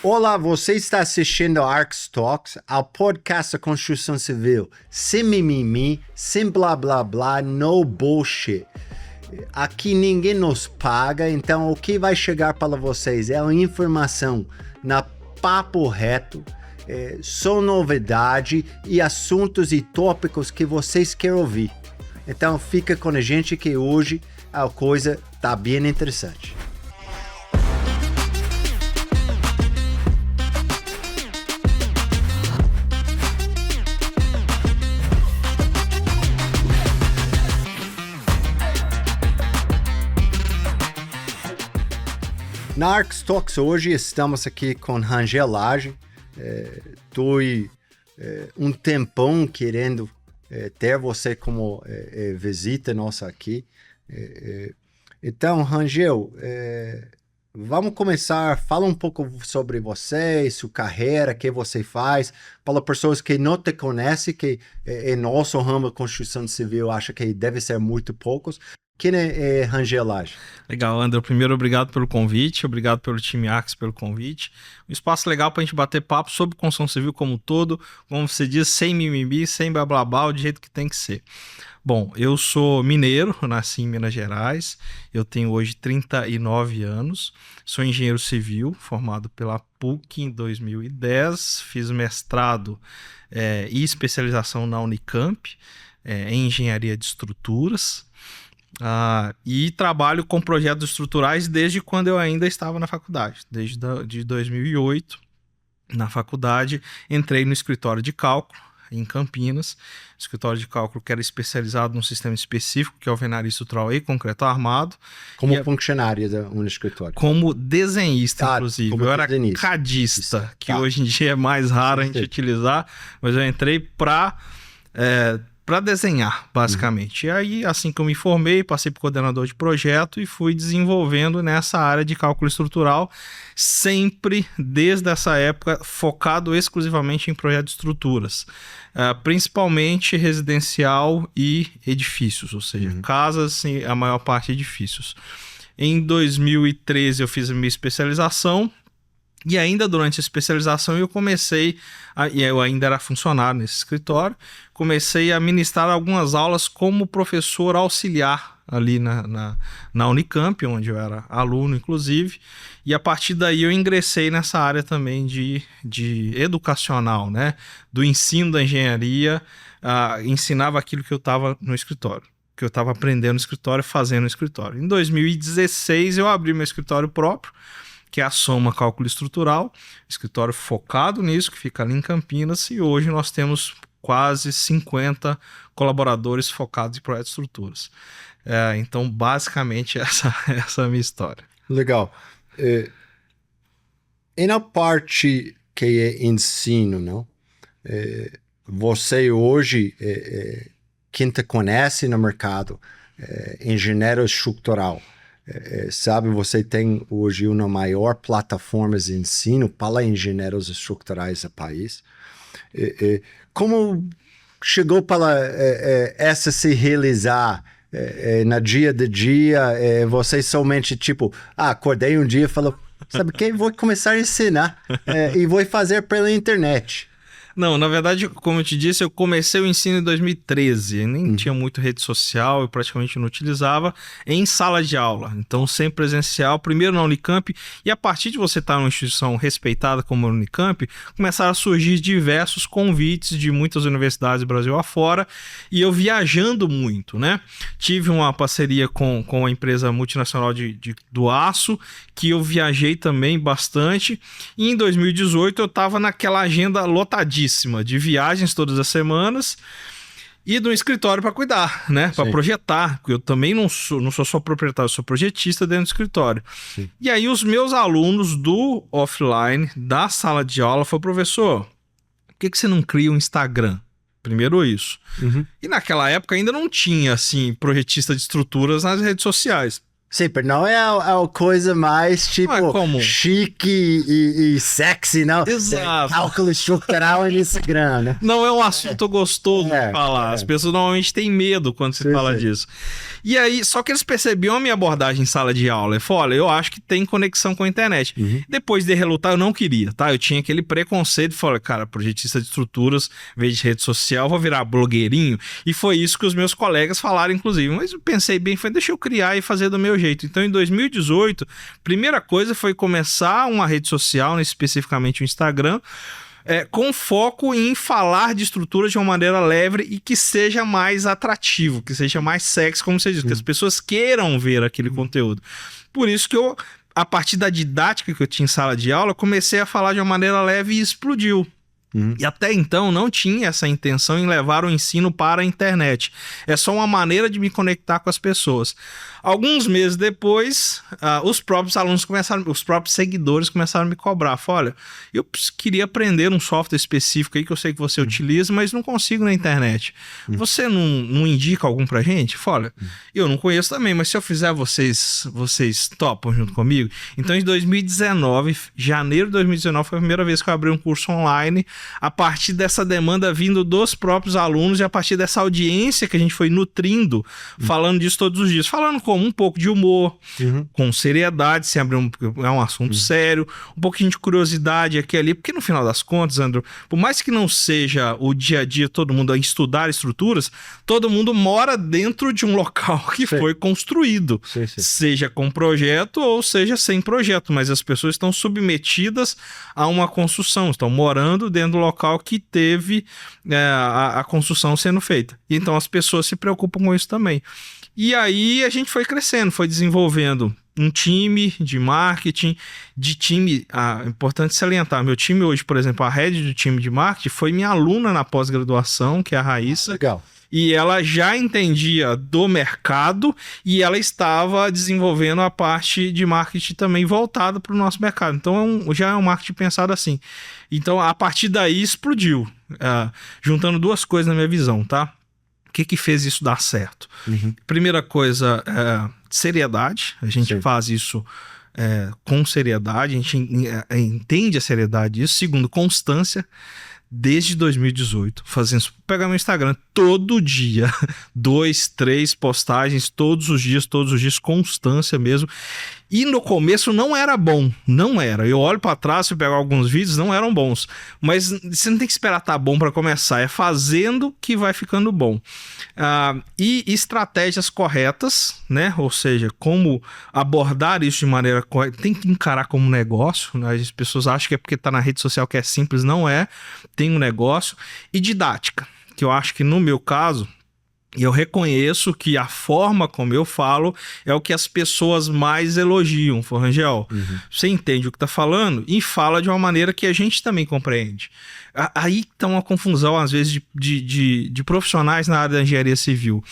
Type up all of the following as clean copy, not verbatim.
Olá, você está assistindo ao Arcs Talks, ao podcast da construção civil. Sem mimimi, sem blá blá blá, no bullshit. Aqui ninguém nos paga, então o que vai chegar para vocês é a informação na papo reto, só novidade e assuntos e tópicos que vocês querem ouvir. Então fica com a gente que hoje a coisa tá bem interessante. Na Arcs Talks hoje estamos aqui com Rangel Lage. Estou um tempão querendo ter você como visita nossa aqui. Então, Rangel, vamos começar. Fala um pouco sobre você, sua carreira, o que você faz. Para pessoas que não te conhecem, que em nosso ramo de construção civil acha que deve ser muito poucos. Quem é Rangel Lage? Legal, André. Primeiro, obrigado pelo convite, obrigado pelo time Arcs pelo convite. Um espaço legal para a gente bater papo sobre construção civil como um todo, como você diz, sem mimimi, sem blá blá blá, do jeito que tem que ser. Bom, eu sou mineiro, nasci em Minas Gerais, eu tenho hoje 39 anos, sou engenheiro civil, formado pela PUC em 2010, fiz mestrado e especialização na Unicamp em engenharia de estruturas. E trabalho com projetos estruturais desde quando eu ainda estava na faculdade, desde 2008. Na faculdade, entrei no escritório de cálculo em Campinas, escritório de cálculo que era especializado num sistema específico, que é alvenaria estrutural e concreto armado. Como funcionário no escritório? Como desenhista, inclusive. Como eu era desenhista. Cadista, que hoje em dia é mais raro a gente utilizar, mas eu entrei para desenhar, basicamente. E aí, assim que eu me formei, passei por coordenador de projeto e fui desenvolvendo nessa área de cálculo estrutural, sempre, desde essa época, focado exclusivamente em projetos de estruturas, principalmente residencial e edifícios, ou seja, casas e a maior parte edifícios. Em 2013, eu fiz a minha especialização. E ainda durante a especialização eu eu ainda era funcionário nesse escritório, comecei a ministrar algumas aulas como professor auxiliar ali na Unicamp, onde eu era aluno inclusive, e a partir daí eu ingressei nessa área também de educacional, né? Do ensino da engenharia, ensinava aquilo que eu estava no escritório, que eu estava aprendendo no escritório, fazendo no escritório. Em 2016 eu abri meu escritório próprio, que é a Soma Cálculo Estrutural, escritório focado nisso, que fica ali em Campinas, e hoje nós temos quase 50 colaboradores focados em projetos de estruturas. Então, basicamente, essa é a minha história. Legal. E na parte que é ensino, não? Você hoje, quem te conhece no mercado, engenheiro estrutural, sabe, você tem hoje uma maior plataforma de ensino para engenheiros estruturais do país. Como chegou para essa se realizar no dia de dia? Você somente acordei um dia e falou, sabe o que? Vou começar a ensinar e vou fazer pela internet. Não, na verdade, como eu te disse, eu comecei o ensino em 2013, nem tinha muito rede social, eu praticamente não utilizava, em sala de aula, então sempre presencial, primeiro na Unicamp, e a partir de você estar numa instituição respeitada como a Unicamp, começaram a surgir diversos convites de muitas universidades do Brasil afora, e eu viajando muito, né? Tive uma parceria com a empresa multinacional do aço, que eu viajei também bastante, e em 2018 eu estava naquela agenda lotadíssima de viagens todas as semanas e do escritório para cuidar, né? Para projetar, porque eu também não sou só proprietário, eu sou projetista dentro do escritório. Sim. E aí os meus alunos do offline, da sala de aula, falaram, professor, por que você não cria um Instagram? Primeiro isso. E naquela época ainda não tinha, assim, projetista de estruturas nas redes sociais. Sim, mas não é a coisa mais, tipo, chique e sexy, não. Exato. Cálculo estrutural no Instagram, né? Não é um assunto gostoso de falar. As pessoas normalmente têm medo quando se fala disso. E aí, só que eles percebiam a minha abordagem em sala de aula. Eu falei, olha, eu acho que tem conexão com a internet. Depois de relutar, eu não queria, tá? Eu tinha aquele preconceito. Falei, cara, projetista de estruturas, em vez de rede social, vou virar blogueirinho. E foi isso que os meus colegas falaram, inclusive. Mas eu pensei bem, foi deixa eu criar e fazer do meu jeito. Então, em 2018, primeira coisa foi começar uma rede social, especificamente o Instagram, com foco em falar de estruturas de uma maneira leve e que seja mais atrativo, que seja mais sexy, como você disse, que as pessoas queiram ver aquele conteúdo. Por isso que eu, a partir da didática que eu tinha em sala de aula, comecei a falar de uma maneira leve e explodiu. E até então não tinha essa intenção em levar o ensino para a internet. É só uma maneira de me conectar com as pessoas. Alguns meses depois, os próprios alunos os próprios seguidores começaram a me cobrar. Falaram, olha, eu queria aprender um software específico aí que eu sei que você utiliza, mas não consigo na internet. Você não indica algum pra gente? Fala, eu não conheço também, mas se eu fizer, vocês topam junto comigo? Então, em 2019, janeiro de 2019, foi a primeira vez que eu abri um curso online, a partir dessa demanda vindo dos próprios alunos e a partir dessa audiência que a gente foi nutrindo, falando disso todos os dias, falando com um pouco de humor, com seriedade, se abrir é um assunto sério, um pouquinho de curiosidade aqui e ali, porque no final das contas, Andrew, por mais que não seja o dia a dia todo mundo a estudar estruturas, todo mundo mora dentro de um local que foi construído, seja com projeto ou seja sem projeto, mas as pessoas estão submetidas a uma construção, estão morando dentro do local que teve a construção sendo feita. Então as pessoas se preocupam com isso também. E aí a gente foi crescendo, foi desenvolvendo um time de marketing, é importante salientar, meu time hoje, por exemplo, a head do time de marketing foi minha aluna na pós-graduação, que é a Raíssa. Legal. E ela já entendia do mercado e ela estava desenvolvendo a parte de marketing também voltada para o nosso mercado. Então já é um marketing pensado assim. Então a partir daí explodiu, juntando duas coisas na minha visão, tá? O que fez isso dar certo? Primeira coisa, seriedade. A gente faz isso com seriedade, a gente entende a seriedade disso. Segundo, constância. Desde 2018, fazendo isso. Pegar meu Instagram todo dia, 2, 3 postagens, todos os dias, constância mesmo. E no começo não era bom, não era. Eu olho para trás e pego alguns vídeos, não eram bons. Mas você não tem que esperar estar bom para começar, é fazendo que vai ficando bom. E estratégias corretas, né? Ou seja, como abordar isso de maneira correta. Tem que encarar como negócio, né? As pessoas acham que é porque está na rede social que é simples, não é. Tem um negócio. E didática, que eu acho que no meu caso, eu reconheço que a forma como eu falo é o que as pessoas mais elogiam. Rangel, você entende o que está falando e fala de uma maneira que a gente também compreende. Aí está uma confusão, às vezes, de profissionais na área da engenharia civil.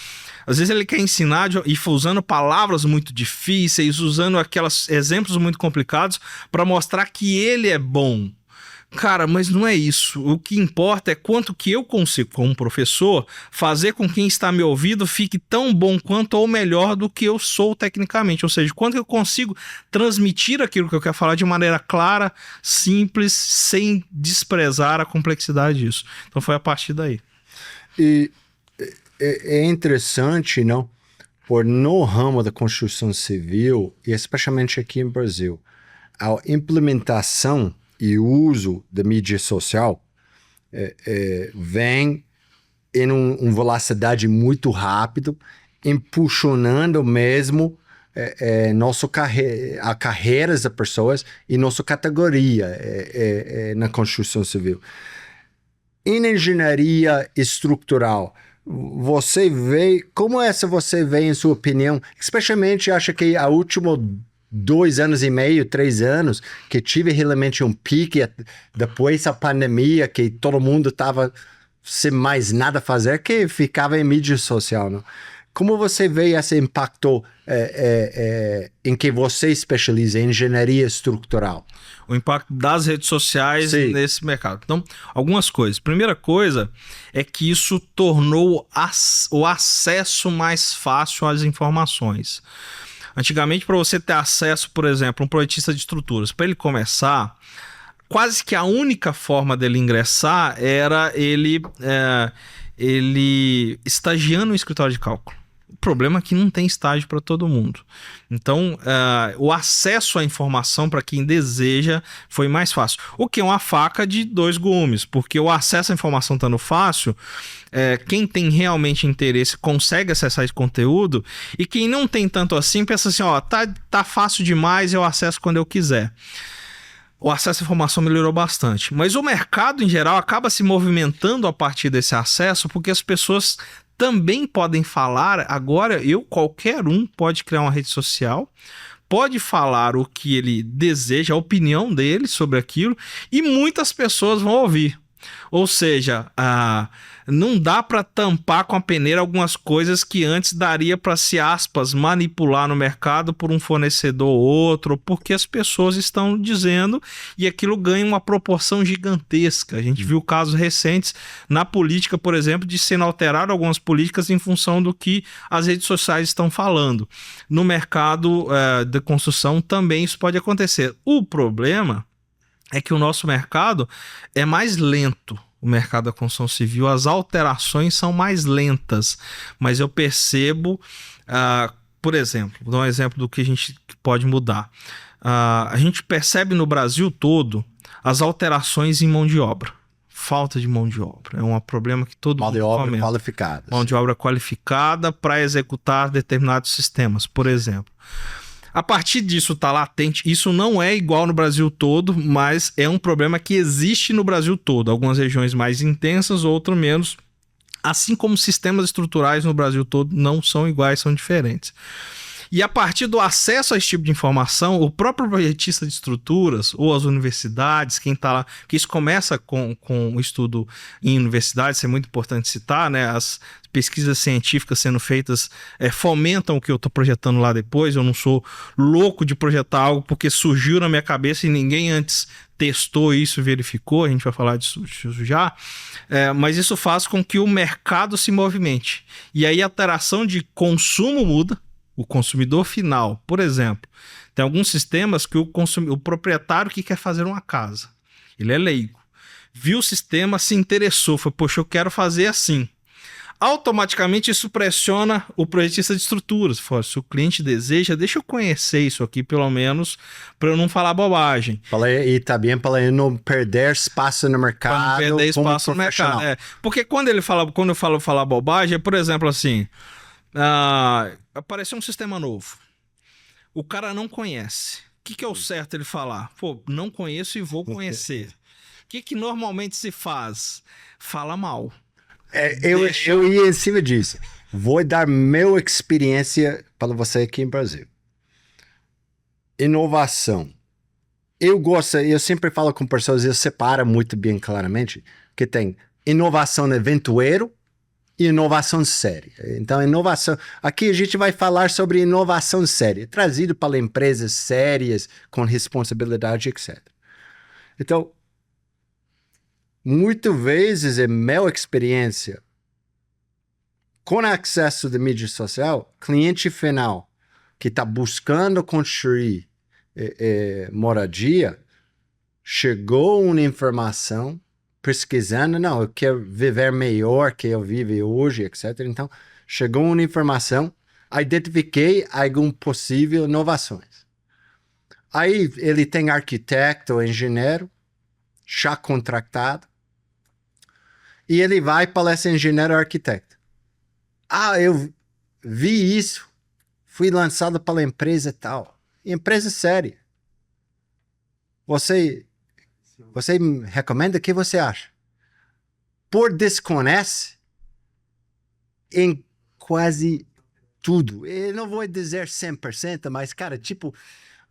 Às vezes ele quer ensinar e usando palavras muito difíceis, usando aqueles exemplos muito complicados para mostrar que ele é bom. Cara, mas não é isso. O que importa é quanto que eu consigo, como professor, fazer com que quem está me ouvindo fique tão bom quanto ou melhor do que eu sou tecnicamente. Ou seja, quanto eu consigo transmitir aquilo que eu quero falar de maneira clara, simples, sem desprezar a complexidade disso. Então foi a partir daí. E é interessante, não? Por no ramo da construção civil, e especialmente aqui no Brasil, a implementação e o uso da mídia social vem em uma velocidade muito rápido, impulsionando mesmo a carreiras das pessoas e nossa categoria na construção civil. Em engenharia estrutural, você vê, você vê em sua opinião, especialmente acha que a última 2 anos e meio, 3 anos, que tive realmente um pique depois da pandemia, que todo mundo estava sem mais nada a fazer, que ficava em mídia social, não? Como você vê esse impacto em que você especializa em engenharia estrutural? O impacto das redes sociais nesse mercado. Então, algumas coisas. Primeira coisa é que isso tornou o acesso mais fácil às informações. Antigamente, para você ter acesso, por exemplo, um projetista de estruturas, para ele começar, quase que a única forma dele ingressar era ele estagiando no escritório de cálculo. O problema é que não tem estágio para todo mundo. Então, o acesso à informação para quem deseja foi mais fácil. O que é uma faca de dois gumes, porque o acesso à informação estando fácil, quem tem realmente interesse consegue acessar esse conteúdo, e quem não tem tanto assim pensa assim, ó, tá fácil demais, eu acesso quando eu quiser. O acesso à informação melhorou bastante, mas o mercado em geral acaba se movimentando a partir desse acesso, porque as pessoas também podem falar. Agora, qualquer um pode criar uma rede social, pode falar o que ele deseja, a opinião dele sobre aquilo, e muitas pessoas vão ouvir. Ou seja, não dá para tampar com a peneira algumas coisas que antes daria para, se aspas, manipular no mercado por um fornecedor ou outro, porque as pessoas estão dizendo, e aquilo ganha uma proporção gigantesca. A gente viu casos recentes na política, por exemplo, de sendo alterado algumas políticas em função do que as redes sociais estão falando. No mercado de construção também isso pode acontecer. O problema é que o nosso mercado é mais lento. O mercado da construção civil, as alterações são mais lentas, mas eu percebo, por exemplo, vou dar um exemplo do que a gente pode mudar. A gente percebe no Brasil todo as alterações em mão de obra. Falta de mão de obra. É um problema que todo mundo comenta. Mão de obra qualificada. Mão de obra qualificada para executar determinados sistemas, por exemplo. A partir disso está latente. Isso não é igual no Brasil todo, mas é um problema que existe no Brasil todo. Algumas regiões mais intensas, outras menos. Assim como sistemas estruturais no Brasil todo não são iguais, são diferentes. E a partir do acesso a esse tipo de informação, o próprio projetista de estruturas ou as universidades, quem está lá, que isso começa com o estudo em universidades, isso é muito importante citar, né? As pesquisas científicas sendo feitas fomentam o que eu estou projetando lá depois. Eu não sou louco de projetar algo porque surgiu na minha cabeça e ninguém antes testou isso e verificou. A gente vai falar disso já. Mas isso faz com que o mercado se movimente. E aí a interação de consumo muda. O consumidor final, por exemplo, tem alguns sistemas que o proprietário que quer fazer uma casa, ele é leigo, viu o sistema, se interessou, foi, poxa, eu quero fazer assim. Automaticamente isso pressiona o projetista de estruturas. Fala, se o cliente deseja, deixa eu conhecer isso aqui pelo menos, para eu não falar bobagem. E também para não perder espaço no mercado. Para não perder espaço no mercado. Porque quando eu falo falar bobagem, é, por exemplo, assim, apareceu um sistema novo. O cara não conhece. O que é o certo ele falar? Pô, não conheço e vou conhecer. O que normalmente se faz? Fala mal. Eu ia em cima disso. Vou dar minha experiência para você aqui em Brasil. Inovação. Eu sempre falo com pessoas, eu separo muito bem claramente, que tem inovação eventueiro e inovação séria. Então, inovação... Aqui a gente vai falar sobre inovação séria, trazido para empresas sérias, com responsabilidade, etc. Então, muitas vezes, é minha experiência, com acesso de mídia social, cliente final que está buscando construir moradia, chegou uma informação, pesquisando, não, eu quero viver melhor que eu vivo hoje, etc. Então, chegou uma informação, identifiquei algumas possíveis inovações. Aí, ele tem arquiteto ou engenheiro, já contratado, e ele vai para esse engenheiro ou arquiteto. Eu vi isso, fui lançado pela empresa tal. Empresa séria. Você me recomenda? O que você acha? Por desconhece em quase tudo. Eu não vou dizer 100%, mas, cara, tipo,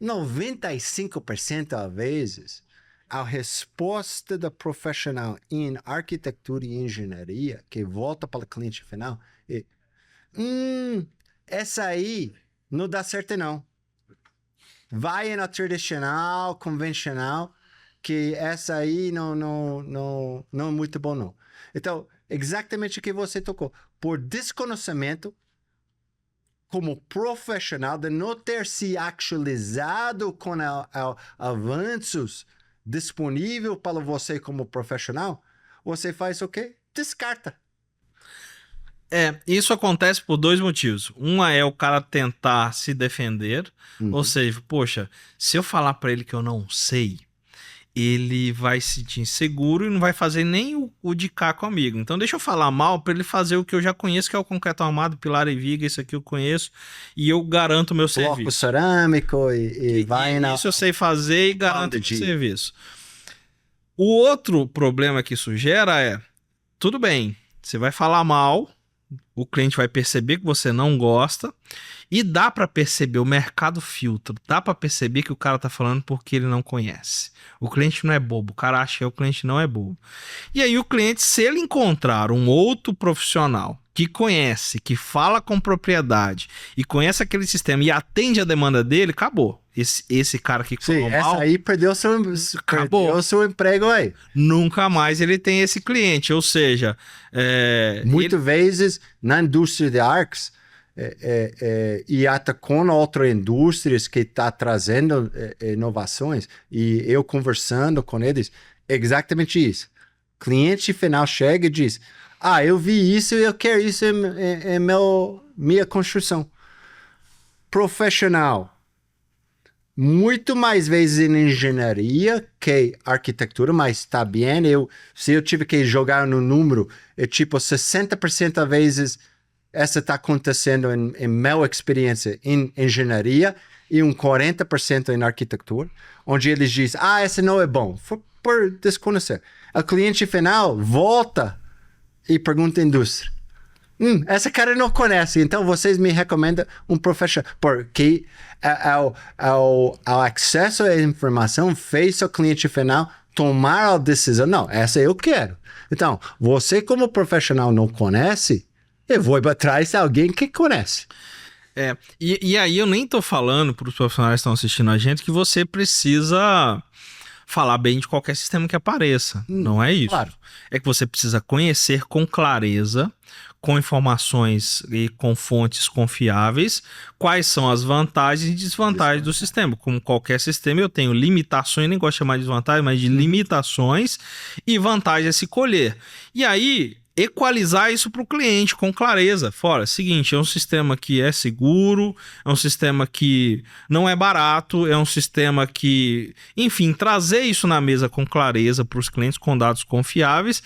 95% às vezes, a resposta do profissional em arquitetura e engenharia, que volta para o cliente final, é: essa aí não dá certo, não. Vai na tradicional, convencional, que essa aí não é muito bom, não. Então, exatamente o que você tocou. Por desconhecimento, como profissional, de não ter se actualizado com avanços disponíveis para você como profissional, você faz o quê? Descarta. Isso acontece por dois motivos. Uma é o cara tentar se defender, ou seja, poxa, se eu falar para ele que eu não sei, ele vai se sentir inseguro e não vai fazer nem o de cá comigo. Então deixa eu falar mal para ele fazer o que eu já conheço, que é o concreto armado, pilar e viga, isso aqui eu conheço, e eu garanto o meu Bloco serviço. cerâmico e vai na... Isso eu sei fazer e garanto o meu serviço. O outro problema que isso gera é, tudo bem, você vai falar mal, o cliente vai perceber que você não gosta e dá para perceber, o mercado filtra, dá para perceber que o cara tá falando porque ele não conhece. O cliente não é bobo, o cara acha que o cliente não é bobo. E aí o cliente, se ele encontrar um outro profissional que conhece, que fala com propriedade e conhece aquele sistema e atende a demanda dele, acabou. Esse cara que falou mal... Essa aí perdeu seu emprego aí. Nunca mais ele tem esse cliente, ou seja... Muitas vezes, na indústria de arcos, e até com outras indústrias que está trazendo inovações, e eu conversando com eles, exatamente isso. O cliente final chega e diz, eu vi isso e eu quero isso em minha construção. Profissional. Muito mais vezes em engenharia que arquitetura, mas tá bem. Se eu tive que jogar no número, é tipo 60% das vezes essa está acontecendo em minha experiência em engenharia e 40% em arquitetura, onde eles dizem, essa não é bom, por desconhecer. O cliente final volta e pergunta à indústria. Essa cara não conhece, então vocês me recomendam um profissional, porque o acesso à informação fez o cliente final tomar a decisão, não, essa eu quero. Então, você como profissional não conhece, eu vou atrás de alguém que conhece. E aí eu nem tô falando para os profissionais que estão assistindo a gente que você precisa falar bem de qualquer sistema que apareça, não é isso. Claro. É que você precisa conhecer com clareza, com informações e com fontes confiáveis, quais são as vantagens e desvantagens do sistema. Como qualquer sistema, eu tenho limitações, nem gosto de chamar de desvantagem, mas de limitações e vantagens a se colher. E aí, equalizar isso para o cliente com clareza. Fora, seguinte, é um sistema que é seguro, é um sistema que não é barato, é um sistema que, enfim, trazer isso na mesa com clareza para os clientes com dados confiáveis,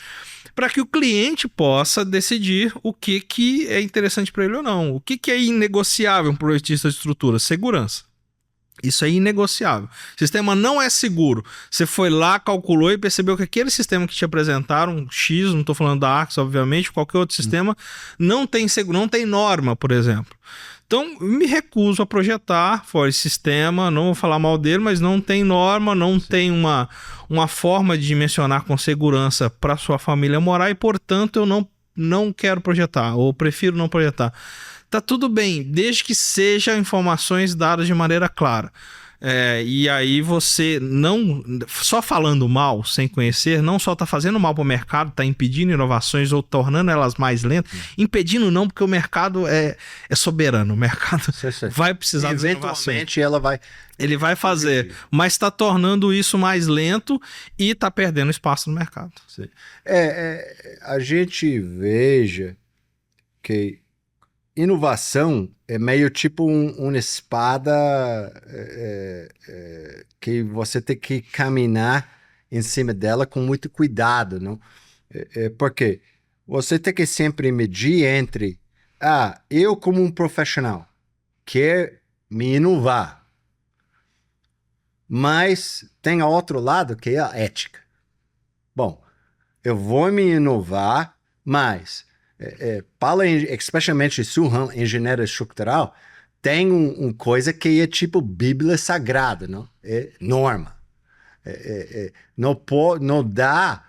para que o cliente possa decidir o que é interessante para ele ou não. O que é inegociável um projetista de estrutura? Segurança. Isso é inegociável. O sistema não é seguro. Você foi lá, calculou e percebeu que aquele sistema que te apresentaram, um X, não estou falando da Arcs, obviamente, qualquer outro sistema, não tem norma, por exemplo. Então, me recuso a projetar fora esse sistema, não vou falar mal dele, mas não tem norma, não tem uma forma de dimensionar com segurança para sua família morar e, portanto, eu não quero projetar, ou prefiro não projetar. Tá tudo bem, desde que sejam informações dadas de maneira clara. E aí você não... Só falando mal, sem conhecer, não só está fazendo mal para o mercado, está impedindo inovações ou tornando elas mais lentas. Impedindo não, porque o mercado é soberano. O mercado vai precisar de eventualmente ele vai fazer, mas está tornando isso mais lento e está perdendo espaço no mercado. Sim. A gente veja que inovação é meio tipo uma espada que você tem que caminhar em cima dela com muito cuidado, não? Porque você tem que sempre medir entre eu como um profissional quero me inovar, mas tem outro lado que é a ética. Bom, eu vou me inovar, mas especialmente em engenharia estrutural, tem uma coisa que é tipo Bíblia Sagrada, não? É norma. Não dá,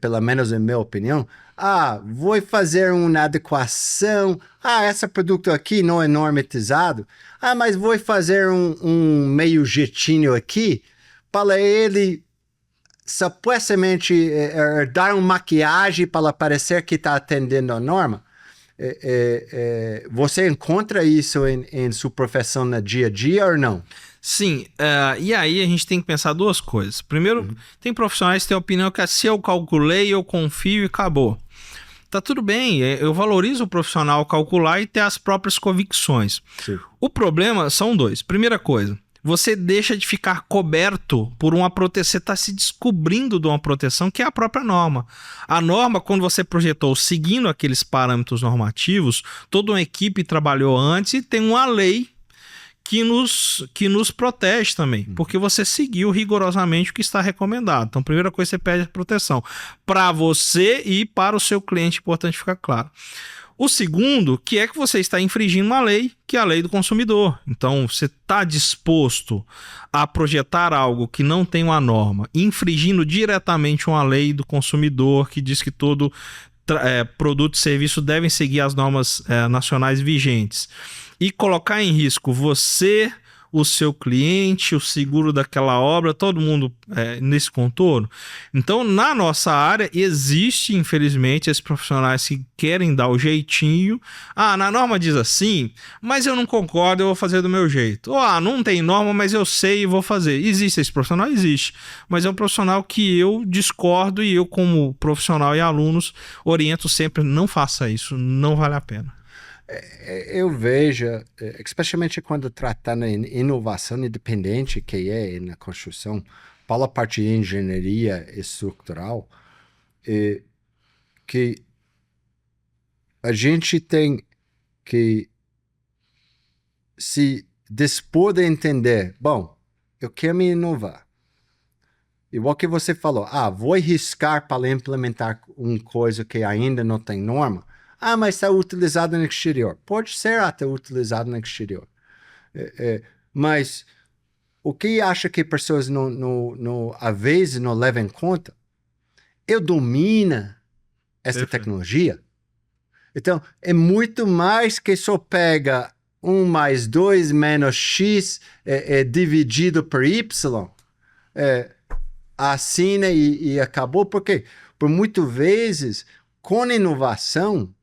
pelo menos em minha opinião, vou fazer uma adequação, esse produto aqui não é normatizado, mas vou fazer um meio jeitinho aqui para ele supostamente dar uma maquiagem para parecer que está atendendo a norma. Você encontra isso em sua profissão no dia a dia ou não? Sim, e aí a gente tem que pensar duas coisas. Primeiro, tem profissionais que têm a opinião que se eu calculei, eu confio e acabou. Tá tudo bem, eu valorizo o profissional calcular e ter as próprias convicções. Sim. O problema são dois. Primeira coisa, você deixa de ficar coberto por uma proteção, você está se descobrindo de uma proteção que é a própria norma. A norma, quando você projetou seguindo aqueles parâmetros normativos, toda uma equipe trabalhou antes e tem uma lei que nos protege também, porque você seguiu rigorosamente o que está recomendado. Então, primeira coisa, você pede proteção para você e para o seu cliente, importante ficar claro. O segundo, que é que você está infringindo uma lei, que é a lei do consumidor. Então, você está disposto a projetar algo que não tem uma norma, infringindo diretamente uma lei do consumidor que diz que todo produto e serviço devem seguir as normas nacionais vigentes, e colocar em risco você, o seu cliente, o seguro daquela obra, todo mundo nesse contorno. Então, na nossa área, existe, infelizmente, esses profissionais que querem dar o jeitinho. Na norma diz assim, mas eu não concordo, eu vou fazer do meu jeito. Ou, não tem norma, mas eu sei e vou fazer. Existe esse profissional? Existe. Mas é um profissional que eu discordo e eu, como profissional e alunos, oriento sempre, não faça isso, não vale a pena. Eu vejo, especialmente quando tratando em inovação independente, que é na construção, para a parte de engenharia estrutural, que a gente tem que se dispor de entender, bom, eu quero me inovar. Igual que você falou, vou arriscar para implementar uma coisa que ainda não tem norma. Mas está utilizado no exterior. Pode ser até utilizado no exterior. Mas o que acha que pessoas às vezes não levam em conta? Eu domino essa tecnologia. Então, é muito mais que só pega 1 mais 2 menos x dividido por y. Assina e acabou. Porque, por muitas vezes, com inovação,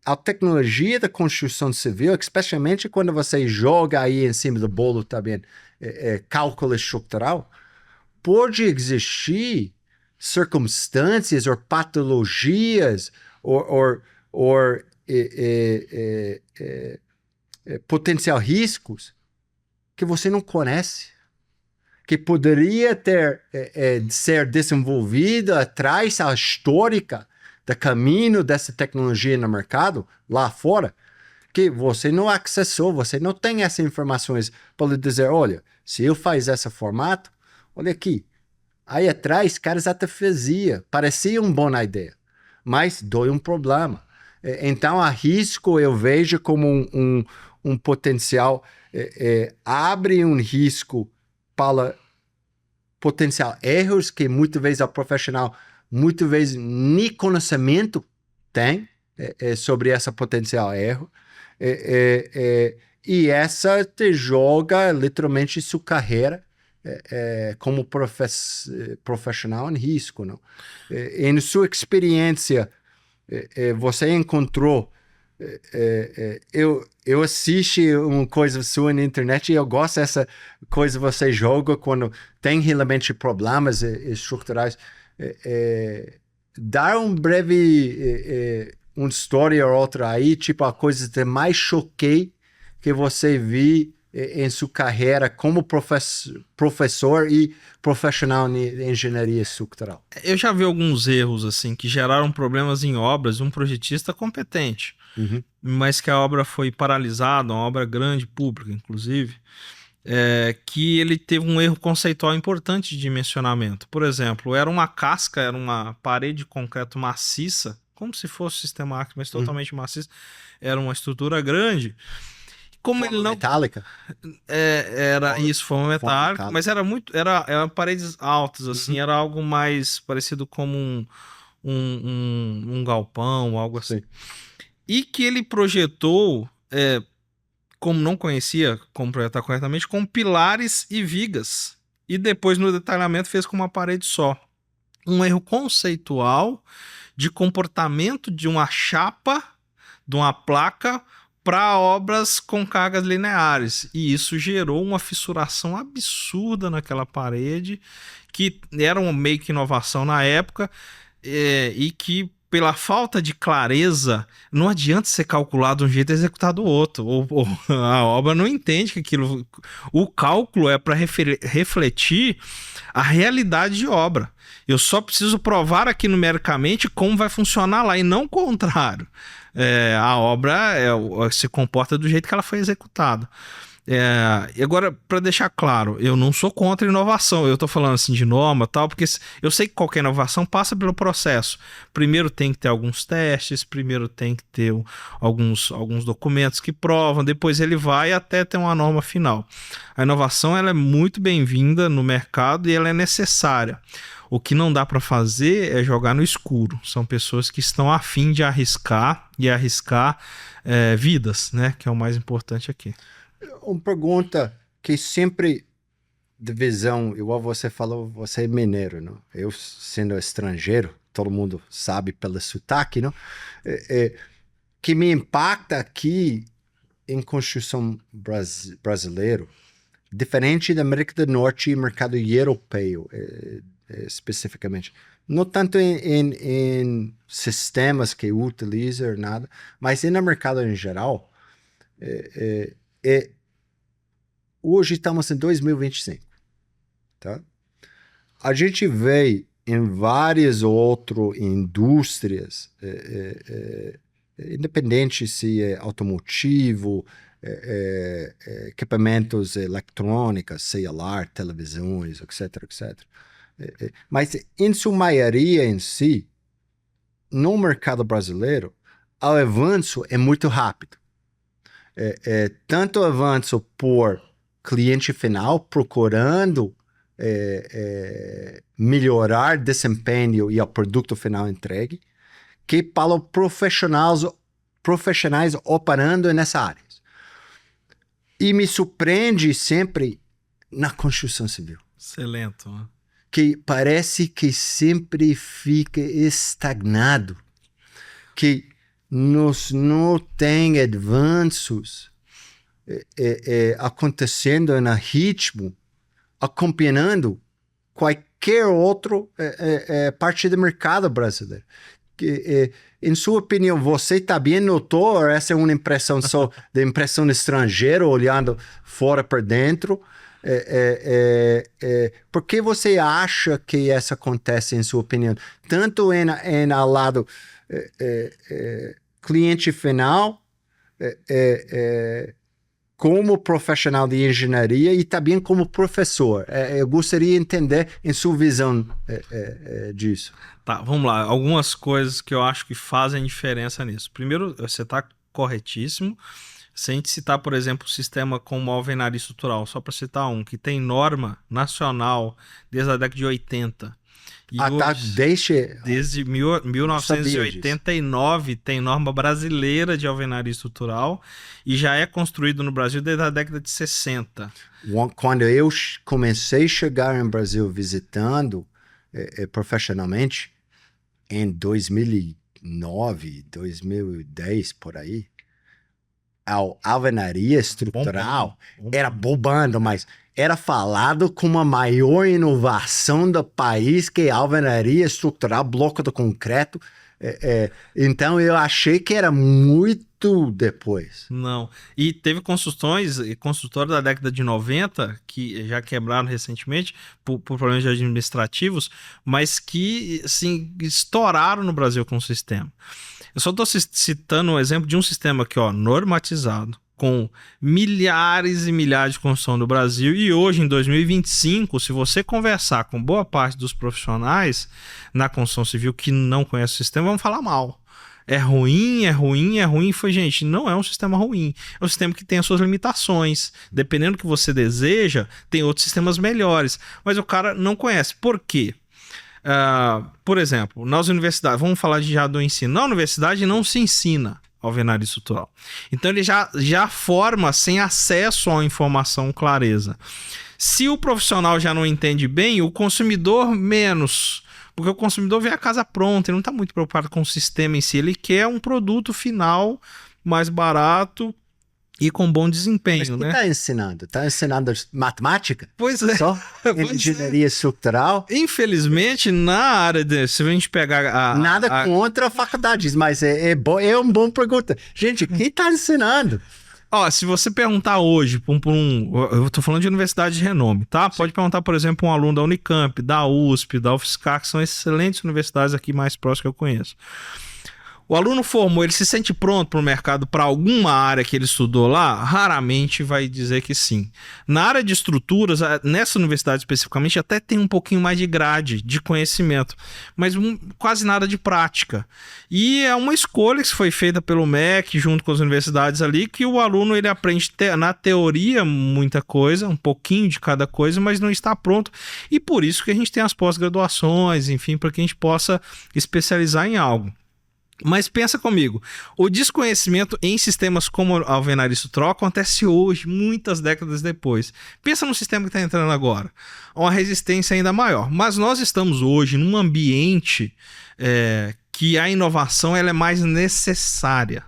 a tecnologia da construção civil, especialmente quando você joga aí em cima do bolo também cálculo estrutural, pode existir circunstâncias ou patologias ou potencial riscos que você não conhece, que poderia ser desenvolvido atrás da histórica do caminho dessa tecnologia no mercado, lá fora, que você não acessou, você não tem essas informações para dizer, olha, se eu fazer esse formato, olha aqui, aí atrás, caras até faziam, parecia uma boa ideia, mas deu um problema. Então, a risco eu vejo como um potencial, abre um risco para potencial erros que muitas vezes o profissional muitas vezes nem conhecimento tem sobre esse potencial erro, e essa te joga literalmente sua carreira como profissional em risco, não? Em sua experiência, você encontrou, eu assisti uma coisa sua na internet e eu gosto dessa coisa que você joga quando tem realmente problemas estruturais. Dar um breve uma história ou outra aí, tipo a coisa que mais choquei que você viu em sua carreira como professor e profissional em engenharia estrutural. Eu já vi alguns erros assim que geraram problemas em obras de um projetista competente, mas que a obra foi paralisada, uma obra grande, pública, inclusive. Que ele teve um erro conceitual importante de dimensionamento. Por exemplo, era uma casca, era uma parede de concreto maciça, como se fosse sistema Acre, mas totalmente maciça. Era uma estrutura grande. Como ele não... metálica? Era isso, forma metálica, mas era paredes altas, assim, era algo mais parecido como um galpão, algo assim. E que ele projetou... como não conhecia como projetar corretamente, com pilares e vigas. E depois, no detalhamento, fez com uma parede só. Um erro conceitual de comportamento de uma chapa de uma placa para obras com cargas lineares. E isso gerou uma fissuração absurda naquela parede, que era uma meio que inovação na época, e que, pela falta de clareza, não adianta ser calculado de um jeito e executar do outro. Ou a obra não entende que aquilo... O cálculo é para refletir a realidade de obra. Eu só preciso provar aqui numericamente como vai funcionar lá, e não o contrário. A obra se comporta do jeito que ela foi executada. E agora, para deixar claro, eu não sou contra inovação. Eu estou falando assim de norma e tal, porque eu sei que qualquer inovação passa pelo processo. Primeiro tem que ter alguns testes, primeiro tem que ter alguns documentos que provam, depois ele vai até ter uma norma final. A inovação, ela é muito bem-vinda no mercado e ela é necessária. O que não dá para fazer é jogar no escuro. São pessoas que estão a fim de arriscar vidas, né? Que é o mais importante aqui. Uma pergunta que sempre, de visão, igual você falou, você é mineiro, não? Eu, sendo estrangeiro, todo mundo sabe pelo sotaque, não? Que me impacta aqui em construção brasileiro, diferente da América do Norte e mercado europeu, especificamente. Não tanto em sistemas que utilizam nada, mas no mercado em geral. Hoje estamos em 2025, tá? A gente vê em várias outras indústrias, independente se é automotivo, equipamentos eletrônicos, celular, televisões, etc, etc. Mas em sua maioria em si, no mercado brasileiro, o avanço é muito rápido. Tanto avanço por cliente final procurando melhorar desempenho e o produto final entregue, que para profissionais operando nessa área. E me surpreende sempre na construção civil. Excelente, né? Que parece que sempre fica estagnado, que nós não tem avanços acontecendo no ritmo, acompanhando qualquer outra parte do mercado brasileiro. Em sua opinião, você também notou, ou essa é uma impressão só de impressão estrangeira, olhando fora para dentro? Por que você acha que isso acontece, em sua opinião? Tanto ao lado cliente final, como profissional de engenharia e também como professor. Eu gostaria de entender em sua visão disso. Tá, vamos lá. Algumas coisas que eu acho que fazem diferença nisso. Primeiro, você está corretíssimo. Se a gente citar, por exemplo, o sistema como alvenaria estrutural, só para citar um, que tem norma nacional desde a década de 80. E hoje, desde 1989 tem norma brasileira de alvenaria estrutural e já é construído no Brasil desde a década de 60. Quando eu comecei a chegar no Brasil visitando profissionalmente, em 2009, 2010, por aí, a alvenaria estrutural era bombando, mas era falado como a maior inovação do país, que é a alvenaria estrutural, bloco de concreto. Então eu achei que era muito depois. Não. E teve construtores da década de 90 que já quebraram recentemente por problemas administrativos, mas que assim, estouraram no Brasil com o sistema. Eu só estou citando um exemplo de um sistema aqui, normatizado, com milhares e milhares de construção no Brasil, e hoje, em 2025, se você conversar com boa parte dos profissionais na construção civil que não conhecem o sistema, vão falar mal. É ruim. Gente, não é um sistema ruim. É um sistema que tem as suas limitações. Dependendo do que você deseja, tem outros sistemas melhores. Mas o cara não conhece. Por quê? Por exemplo, nas universidades, vamos falar já do ensino. Na universidade não se ensina alvenaria estrutural. Então ele já forma sem acesso à informação clareza. Se o profissional já não entende bem, o consumidor menos, porque o consumidor vê a casa pronta, ele não está muito preocupado com o sistema em si, ele quer um produto final mais barato e com bom desempenho. Mas o que está ensinando? Está ensinando matemática? Pois é. Só? Engenharia estrutural? Infelizmente, na área se a gente pegar Nada contra faculdades, mas é uma boa pergunta. Gente, quem está ensinando? Ó, se você perguntar hoje eu tô falando de universidade de renome, tá? Sim. Pode perguntar, por exemplo, um aluno da Unicamp, da USP, da UFSCar, que são excelentes universidades aqui mais próximas que eu conheço. O aluno formou, ele se sente pronto para o mercado para alguma área que ele estudou lá? Raramente vai dizer que sim. Na área de estruturas, nessa universidade especificamente, até tem um pouquinho mais de grade, de conhecimento, mas quase nada de prática. E é uma escolha que foi feita pelo MEC, junto com as universidades ali, que o aluno ele aprende na teoria muita coisa, um pouquinho de cada coisa, mas não está pronto. E por isso que a gente tem as pós-graduações, enfim, para que a gente possa especializar em algo. Mas pensa comigo, o desconhecimento em sistemas como a alvenaria estrutural acontece hoje, muitas décadas depois. Pensa no sistema que está entrando agora, uma resistência ainda maior. Mas nós estamos hoje num ambiente que a inovação ela é mais necessária.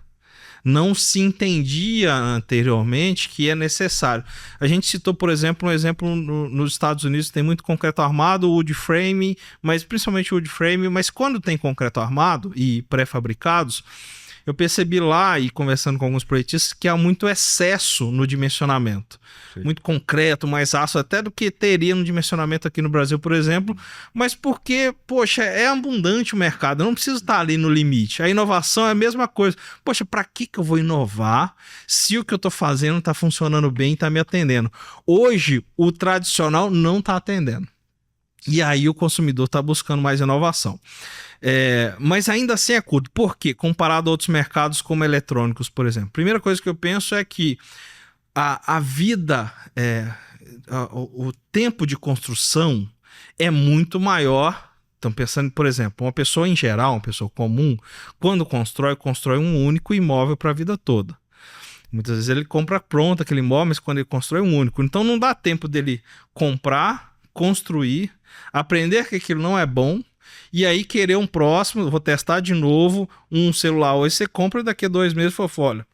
Não se entendia anteriormente que é necessário. A gente citou, por exemplo, um exemplo nos Estados Unidos, tem muito concreto armado, wood frame, mas principalmente wood frame, mas quando tem concreto armado e pré-fabricados, eu percebi lá, e conversando com alguns projetistas, que há muito excesso no dimensionamento. Sim. Muito concreto, mais aço até do que teria no dimensionamento aqui no Brasil, por exemplo, mas porque, poxa, é abundante o mercado, eu não preciso estar ali no limite. A inovação é a mesma coisa. Poxa, para que eu vou inovar se o que eu estou fazendo está funcionando bem e está me atendendo? Hoje, o tradicional não está atendendo. E aí o consumidor está buscando mais inovação. Mas ainda assim é curto. Por quê? Comparado a outros mercados como eletrônicos, por exemplo. Primeira coisa que eu penso é que a vida, o tempo de construção é muito maior. Então, pensando, por exemplo, uma pessoa em geral, uma pessoa comum, quando constrói um único imóvel para a vida toda. Muitas vezes ele compra pronto aquele imóvel, mas quando ele constrói um único. Então não dá tempo dele comprar, construir, aprender que aquilo não é bom, e aí querer um próximo, vou testar de novo, um celular hoje você compra, daqui a 2 meses e fala, olha,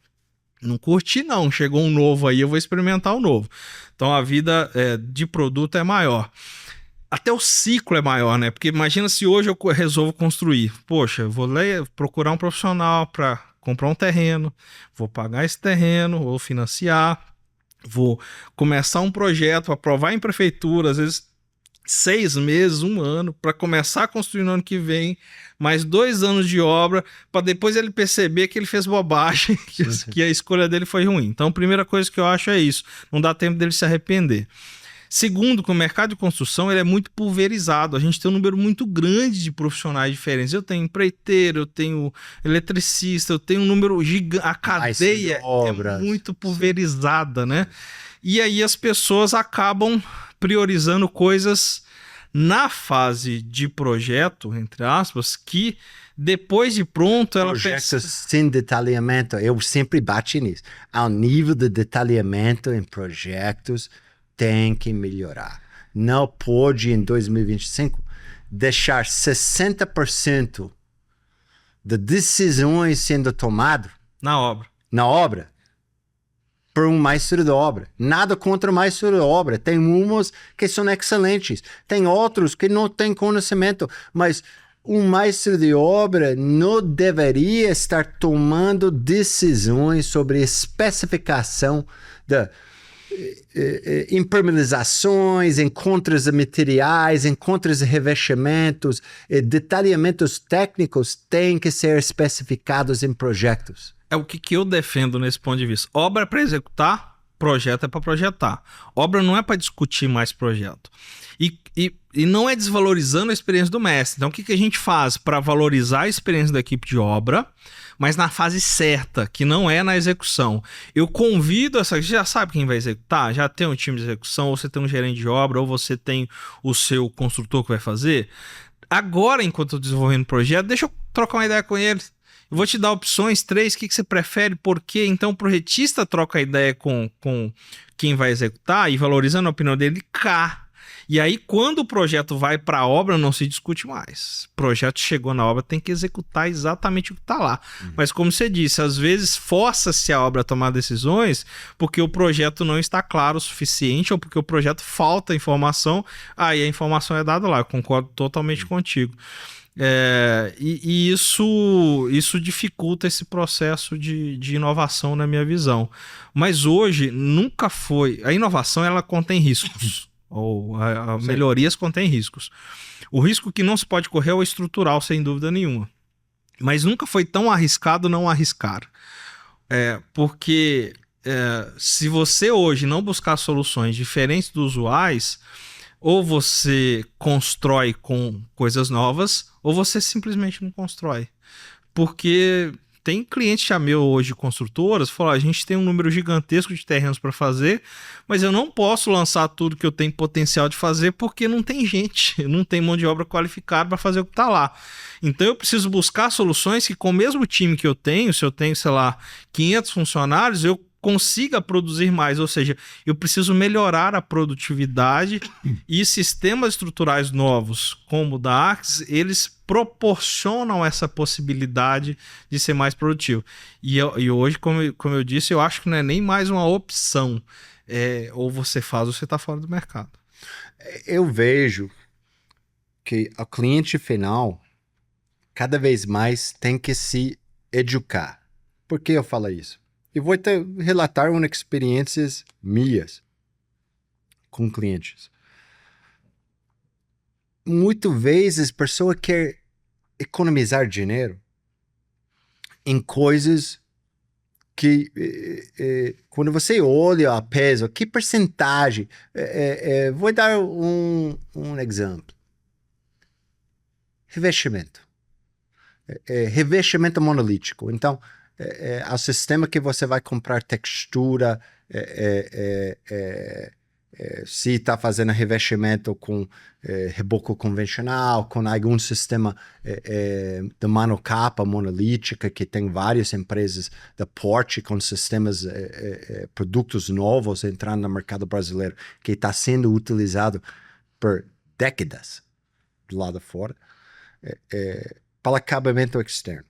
não curti não, chegou um novo aí, eu vou experimentar o novo. Então a vida de produto é maior. Até o ciclo é maior, né? Porque imagina se hoje eu resolvo construir. Poxa, eu vou procurar um profissional para comprar um terreno, vou pagar esse terreno, vou financiar, vou começar um projeto, aprovar em prefeitura, às vezes 6 meses, 1 ano, para começar a construir no ano que vem, mais 2 anos de obra, para depois ele perceber que ele fez bobagem, que a escolha dele foi ruim. Então, a primeira coisa que eu acho é isso, não dá tempo dele se arrepender. Segundo, que o mercado de construção ele é muito pulverizado, a gente tem um número muito grande de profissionais diferentes. Eu tenho empreiteiro, eu tenho eletricista, eu tenho um número gigante, a cadeia é muito pulverizada, né? E aí as pessoas acabam priorizando coisas na fase de projeto, entre aspas, que depois de pronto ela projetos sem detalhamento, eu sempre bati nisso. Ao nível de detalhamento em projetos tem que melhorar. Não pode em 2025 deixar 60% de decisões sendo tomadas na obra. Por um maestro de obra. Nada contra o maestro de obra. Tem umas que são excelentes. Tem outros que não têm conhecimento. Mas um maestro de obra não deveria estar tomando decisões sobre especificação de impermeabilizações, encontros de materiais, encontros de revestimentos, detalhamentos técnicos têm que ser especificados em projetos. É o que eu defendo nesse ponto de vista. Obra é para executar, projeto é para projetar. Obra não é para discutir mais projeto. E não é desvalorizando a experiência do mestre. Então, o que a gente faz para valorizar a experiência da equipe de obra, mas na fase certa, que não é na execução? Eu convido essa... Já sabe quem vai executar? Já tem um time de execução, ou você tem um gerente de obra, ou você tem o seu construtor que vai fazer? Agora, enquanto eu estou desenvolvendo o projeto, deixa eu trocar uma ideia com eles. Eu vou te dar opções, 3, o que você prefere, por quê? Então o projetista troca ideia com quem vai executar e valorizando a opinião dele, cá. E aí, quando o projeto vai para a obra, não se discute mais. O projeto chegou na obra, tem que executar exatamente o que está lá. Mas como você disse, às vezes força-se a obra a tomar decisões porque o projeto não está claro o suficiente ou porque o projeto falta informação. Aí a informação é dada lá, eu concordo totalmente contigo. E isso dificulta esse processo de inovação na minha visão. Mas hoje nunca foi... A inovação, ela contém riscos. Ou melhorias contém riscos. O risco que não se pode correr é o estrutural, sem dúvida nenhuma. Mas nunca foi tão arriscado não arriscar. Porque se você hoje não buscar soluções diferentes dos usuais, ou você constrói com coisas novas, ou você simplesmente não constrói. Porque tem cliente já meu hoje, construtoras, falou, a gente tem um número gigantesco de terrenos para fazer, mas eu não posso lançar tudo que eu tenho potencial de fazer porque não tem gente, não tem mão de obra qualificada para fazer o que está lá. Então eu preciso buscar soluções que com o mesmo time que eu tenho, se eu tenho, sei lá, 500 funcionários, eu consiga produzir mais, ou seja, eu preciso melhorar a produtividade e sistemas estruturais novos, como o da Axis, eles proporcionam essa possibilidade de ser mais produtivo. E hoje, como eu disse, eu acho que não é nem mais uma opção. Ou você faz ou você está fora do mercado. Eu vejo que o cliente final cada vez mais tem que se educar. Por que eu falo isso? E vou relatar umas experiências minhas com clientes. Muitas vezes a pessoa quer economizar dinheiro em coisas que, quando você olha a peso, que percentagem... vou dar um exemplo. Revestimento. Revestimento monolítico. Então, o sistema que você vai comprar textura, se está fazendo revestimento com reboco convencional, com algum sistema de monocapa monolítica, que tem várias empresas da porte com sistemas, produtos novos entrando no mercado brasileiro, que está sendo utilizado por décadas do lado de fora, para acabamento externo.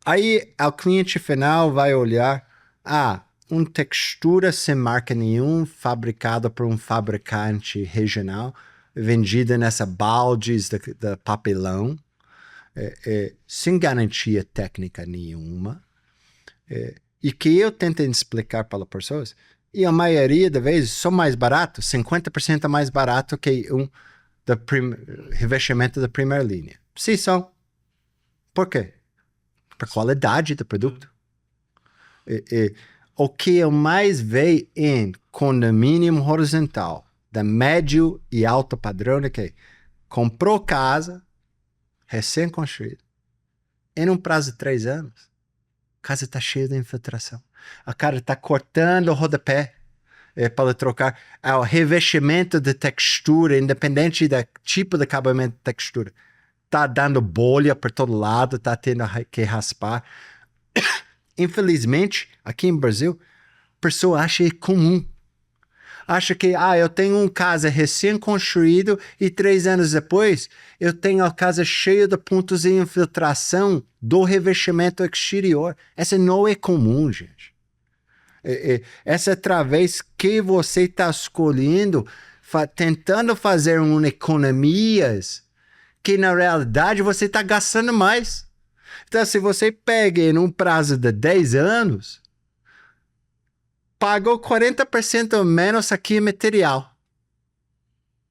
Aí, o cliente final vai olhar, uma textura sem marca nenhuma, fabricada por um fabricante regional, vendida nessa baldes de papelão, sem garantia técnica nenhuma, e que eu tento explicar para as pessoas, e a maioria das vezes são mais baratos, 50% mais barato que revestimento da primeira linha. Sim, são. Por quê? Por qualidade do produto. O que eu mais vejo em condomínio horizontal, da médio e alto padrão, é que comprou casa, recém-construída, em um prazo de 3 anos, a casa está cheia de infiltração. A cara está cortando o rodapé para trocar. O revestimento de textura, independente do tipo de acabamento de textura, está dando bolha por todo lado, está tendo que raspar. Infelizmente, aqui em Brasil, a pessoa acha comum. Acha que, eu tenho uma casa recém-construída e 3 anos depois, eu tenho a casa cheia de pontos de infiltração do revestimento exterior. Essa não é comum, gente. Essa é através que você está escolhendo, tentando fazer economias, que na realidade você está gastando mais. Então, se você pega em um prazo de 10 anos, pagou 40% menos aqui em material.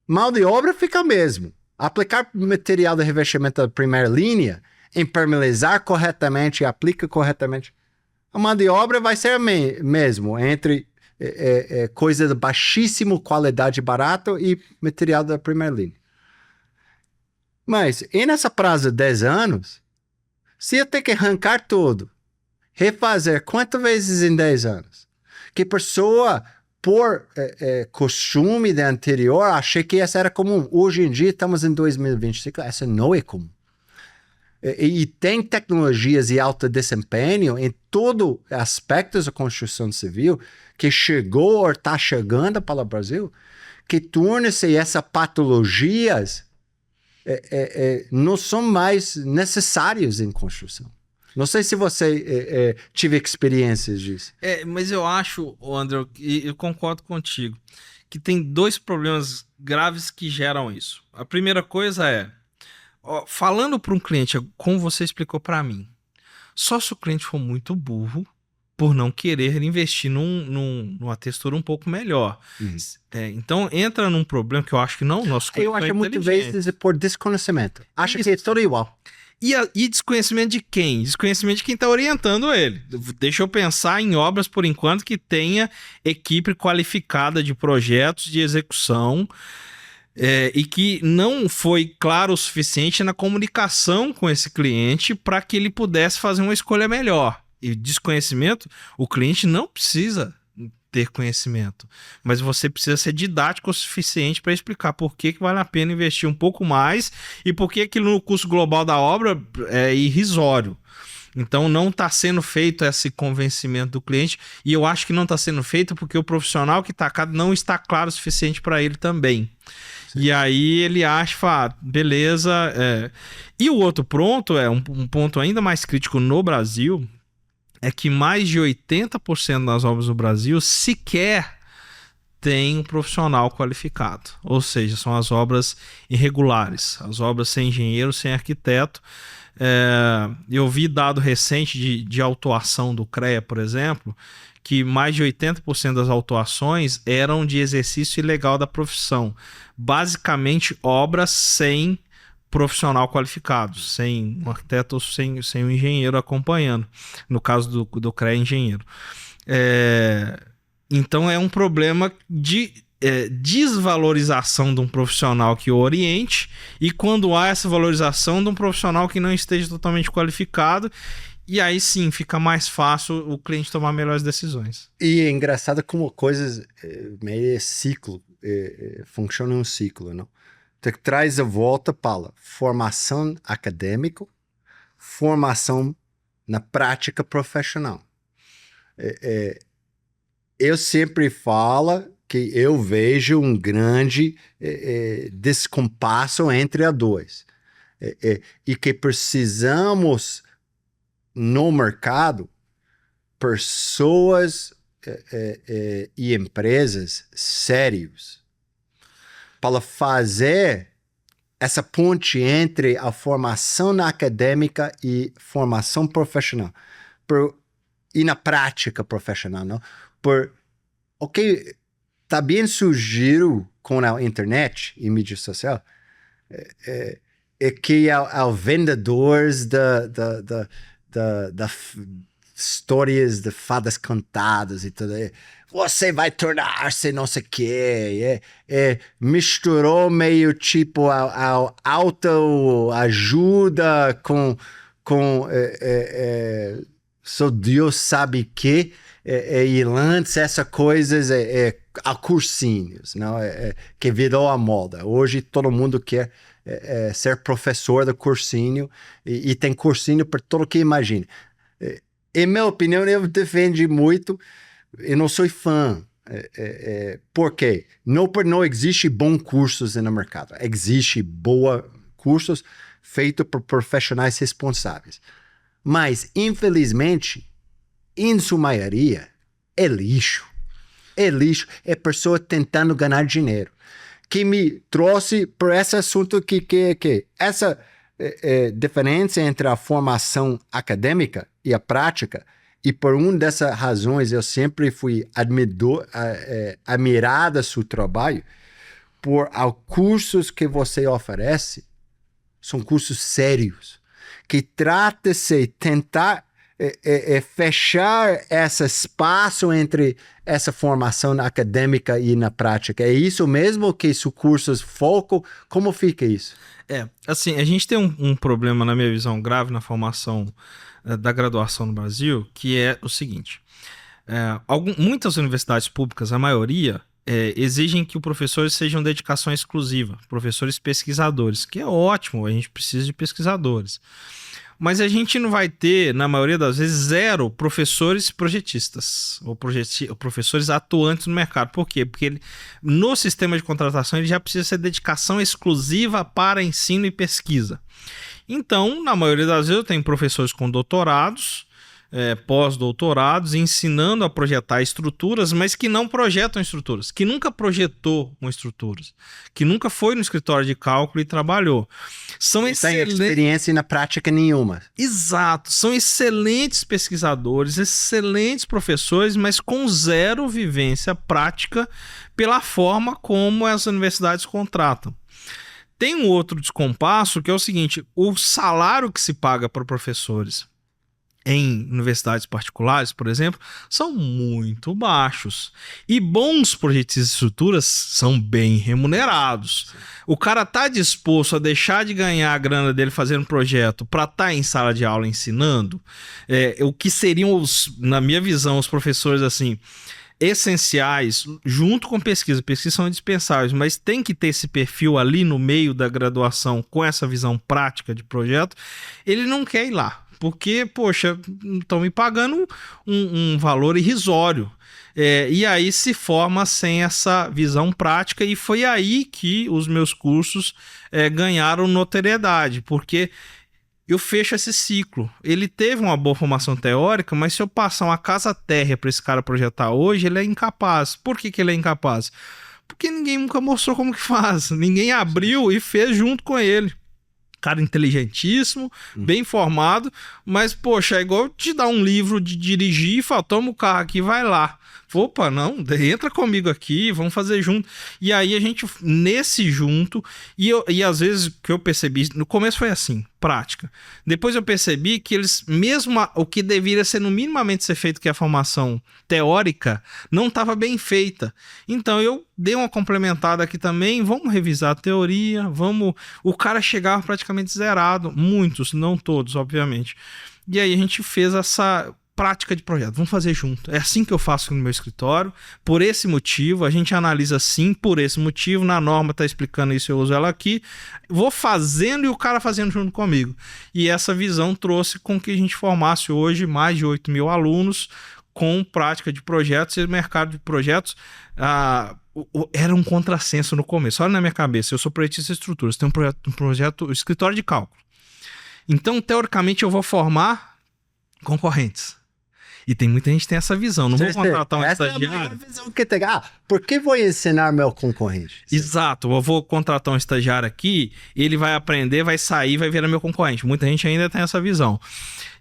Mão de obra fica mesmo. Aplicar material de revestimento da primeira linha, impermeabilizar corretamente e aplica corretamente, a mão de obra vai ser mesmo entre coisa de baixíssima qualidade barato e material da primeira linha. Mas, e nessa prazo de 10 anos, se eu ter que arrancar tudo, refazer quantas vezes em 10 anos? Que pessoa, por costume de anterior, achei que essa era comum. Hoje em dia, estamos em 2025, essa não é comum. E tem tecnologias de alto desempenho em todo aspectos da construção civil que chegou ou está chegando para o Brasil, que torna-se essas patologias não são mais necessárias em construção. Não sei se você tive experiências disso. Mas eu acho, André, e eu concordo contigo, que tem dois problemas graves que geram isso. A primeira coisa falando para um cliente, como você explicou para mim, só se o cliente for muito burro por não querer investir numa textura um pouco melhor. Então entra num problema que eu acho que não, nosso cliente. Eu acho que muitas vezes é por desconhecimento. Acha que é tudo igual. E desconhecimento de quem? Desconhecimento de quem está orientando ele. Deixa eu pensar em obras, por enquanto, que tenha equipe qualificada de projetos de execução e que não foi claro o suficiente na comunicação com esse cliente para que ele pudesse fazer uma escolha melhor. E desconhecimento, o cliente não precisa ter conhecimento, mas você precisa ser didático o suficiente para explicar por que vale a pena investir um pouco mais e por que aquilo no custo global da obra é irrisório. Então não está sendo feito esse convencimento do cliente, e eu acho que não está sendo feito porque o profissional que está cá não está claro o suficiente para ele também. Sim. E aí ele acha, beleza. E o outro ponto um ponto ainda mais crítico no Brasil, é que mais de 80% das obras do Brasil sequer tem um profissional qualificado. Ou seja, são as obras irregulares, as obras sem engenheiro, sem arquiteto. Eu vi dado recente de autuação do CREA, por exemplo, que mais de 80% das autuações eram de exercício ilegal da profissão. Basicamente, obras sem profissional qualificado, sem um arquiteto ou sem um engenheiro acompanhando, no caso do CREA engenheiro. Então é um problema de desvalorização de um profissional que o oriente, e quando há essa valorização de um profissional que não esteja totalmente qualificado, e aí sim fica mais fácil o cliente tomar melhores decisões. E é engraçado como coisas meio ciclo, funciona um ciclo, não? Então, traz a volta para formação acadêmica, formação na prática profissional. Eu sempre falo que eu vejo um grande descompasso entre as duas. E que precisamos, no mercado, pessoas e empresas sérios para fazer essa ponte entre a formação acadêmica e formação profissional. E na prática profissional, não? Também sugiro com a internet e mídia social que os vendedores da histórias de fadas cantadas e tudo, você vai tornar-se não sei o quê, misturou meio tipo a autoajuda com só Deus sabe que, e antes essas coisas a cursinhos, não? Que virou a moda. Hoje todo mundo quer ser professor do cursinho, e tem cursinho para todo que imagina. Em minha opinião, eu defendo muito, eu não sou fã. Por quê? Não existe bons cursos no mercado. Existe bons cursos feitos por profissionais responsáveis. Mas, infelizmente, em sua maioria, é lixo. É lixo. É pessoa tentando ganhar dinheiro. Que me trouxe para esse assunto que essa diferença entre a formação acadêmica e a prática, e por uma dessas razões eu sempre fui admirado do seu trabalho, por os cursos que você oferece, são cursos sérios, que trata-se de tentar fechar esse espaço entre essa formação acadêmica e na prática. É isso mesmo que os cursos focam? Como fica isso? Assim, a gente tem um problema, na minha visão, grave na formação da graduação no Brasil, que é o seguinte: muitas universidades públicas, a maioria, exigem que os professores sejam dedicação exclusiva, professores pesquisadores, que é ótimo, a gente precisa de pesquisadores. Mas a gente não vai ter, na maioria das vezes, 0 professores projetistas, ou professores atuantes no mercado. Por quê? Porque no sistema de contratação ele já precisa ser dedicação exclusiva para ensino e pesquisa. Então, na maioria das vezes, eu tenho professores com doutorados, pós-doutorados, ensinando a projetar estruturas, mas que não projetam estruturas, que nunca projetou uma estrutura, que nunca foi no escritório de cálculo e trabalhou. São excelentes... Sem experiência na prática nenhuma. Exato, são excelentes pesquisadores, excelentes professores, mas com 0 vivência prática pela forma como as universidades contratam. Tem um outro descompasso que é o seguinte: o salário que se paga para professores em universidades particulares, por exemplo, são muito baixos. E bons projetistas de estruturas são bem remunerados. O cara está disposto a deixar de ganhar a grana dele fazendo projeto para estar em sala de aula ensinando? O que seriam, na minha visão, os professores assim essenciais, junto com pesquisa. Pesquisa são indispensáveis, mas tem que ter esse perfil ali no meio da graduação com essa visão prática de projeto. Ele não quer ir lá. Porque, poxa, estão me pagando um valor irrisório. E aí se forma sem essa visão prática, e foi aí que os meus cursos ganharam notoriedade, porque eu fecho esse ciclo. Ele teve uma boa formação teórica, mas se eu passar uma casa térrea para esse cara projetar hoje, ele é incapaz. Por que ele é incapaz? Porque ninguém nunca mostrou como que faz. Ninguém abriu e fez junto com ele. Cara inteligentíssimo, bem formado, mas, poxa, é igual te dar um livro de dirigir e falar, toma o carro aqui, vai lá. Opa, não, entra comigo aqui, vamos fazer junto. E aí a gente, nesse junto, e às vezes o que eu percebi, no começo foi assim, prática. Depois eu percebi que eles, mesmo o que deveria ser no minimamente ser feito, que é a formação teórica, não estava bem feita. Então eu dei uma complementada aqui também, vamos revisar a teoria, vamos... O cara chegava praticamente zerado, muitos, não todos, obviamente. E aí a gente fez essa prática de projeto, vamos fazer junto. É assim que eu faço no meu escritório, por esse motivo, a gente analisa assim, por esse motivo, na norma está explicando isso, eu uso ela aqui, vou fazendo e o cara fazendo junto comigo. E essa visão trouxe com que a gente formasse hoje mais de 8 mil alunos com prática de projetos, e o mercado de projetos era um contrassenso no começo. Olha na minha cabeça, eu sou projetista de estruturas, tenho um projeto escritório de cálculo. Então, teoricamente, eu vou formar concorrentes. E tem muita gente que tem essa visão. Não vou contratar um estagiário. Essa é a maior visão que tem. Por que vou ensinar meu concorrente? Exato. Eu vou contratar um estagiário aqui, ele vai aprender, vai sair, vai virar meu concorrente. Muita gente ainda tem essa visão.